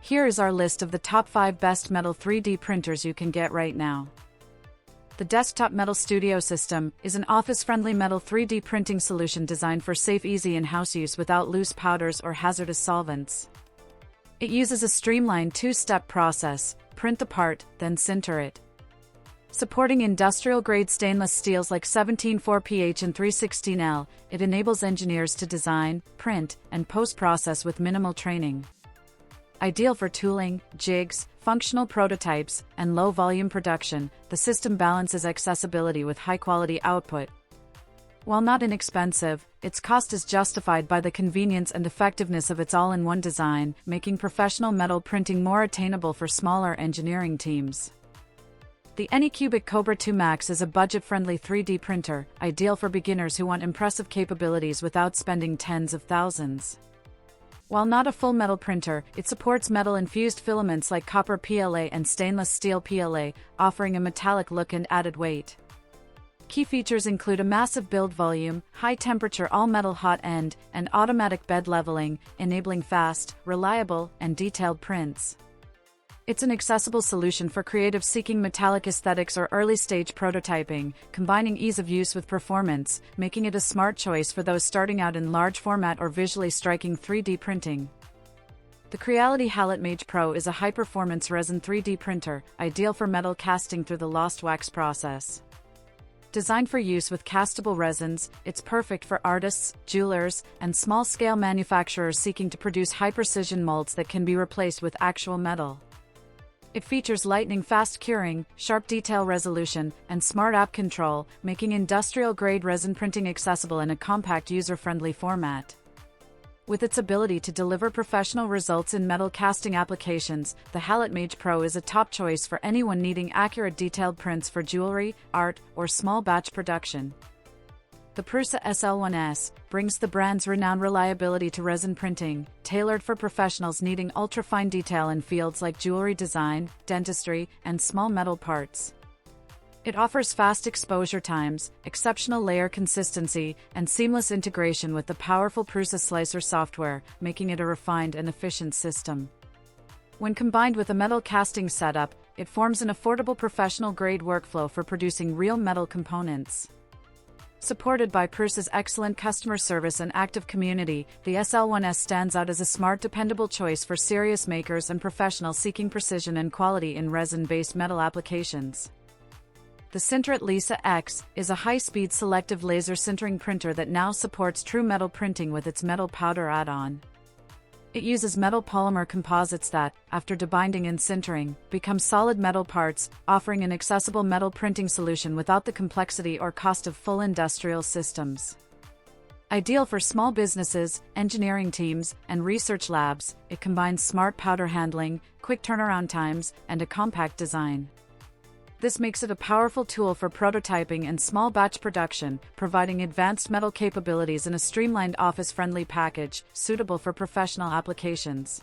Here is our list of the top 5 best metal 3D printers you can get right now. The Desktop Metal Studio System is an office-friendly metal 3D printing solution designed for safe, easy in-house use without loose powders or hazardous solvents. It uses a streamlined 2-step process: print the part, then sinter it. Supporting industrial-grade stainless steels like 17.4pH and 316L, it enables engineers to design, print, and post-process with minimal training. Ideal for tooling, jigs, functional prototypes, and low-volume production, the system balances accessibility with high-quality output. While not inexpensive, its cost is justified by the convenience and effectiveness of its all-in-one design, making professional metal printing more attainable for smaller engineering teams. The Anycubic Kobra 2 Max is a budget-friendly 3D printer, ideal for beginners who want impressive capabilities without spending tens of thousands. While not a full metal printer, it supports metal-infused filaments like copper PLA and stainless steel PLA, offering a metallic look and added weight. Key features include a massive build volume, high-temperature all-metal hot end, and automatic bed leveling, enabling fast, reliable, and detailed prints. It's an accessible solution for creatives seeking metallic aesthetics or early-stage prototyping, combining ease of use with performance, making it a smart choice for those starting out in large-format or visually striking 3D printing. The Creality Halot Mage Pro is a high-performance resin 3D printer, ideal for metal casting through the lost wax process. Designed for use with castable resins, it's perfect for artists, jewelers, and small-scale manufacturers seeking to produce high-precision molds that can be replaced with actual metal. It features lightning-fast curing, sharp detail resolution, and smart app control, making industrial-grade resin printing accessible in a compact user-friendly format. With its ability to deliver professional results in metal casting applications, the Halot Mage Pro is a top choice for anyone needing accurate detailed prints for jewelry, art, or small batch production. The Prusa SL1S brings the brand's renowned reliability to resin printing, tailored for professionals needing ultra-fine detail in fields like jewelry design, dentistry, and small metal parts. It offers fast exposure times, exceptional layer consistency, and seamless integration with the powerful Prusa Slicer software, making it a refined and efficient system. When combined with a metal casting setup, it forms an affordable professional-grade workflow for producing real metal components. Supported by Prusa's excellent customer service and active community, the SL1S stands out as a smart, dependable choice for serious makers and professionals seeking precision and quality in resin-based metal applications. The Sinterit Lisa X is a high-speed selective laser sintering printer that now supports true metal printing with its metal powder add-on. It uses metal polymer composites that, after debinding and sintering, become solid metal parts, offering an accessible metal printing solution without the complexity or cost of full industrial systems. Ideal for small businesses, engineering teams, and research labs, it combines smart powder handling, quick turnaround times, and a compact design. This makes it a powerful tool for prototyping and small batch production, providing advanced metal capabilities in a streamlined office-friendly package, suitable for professional applications.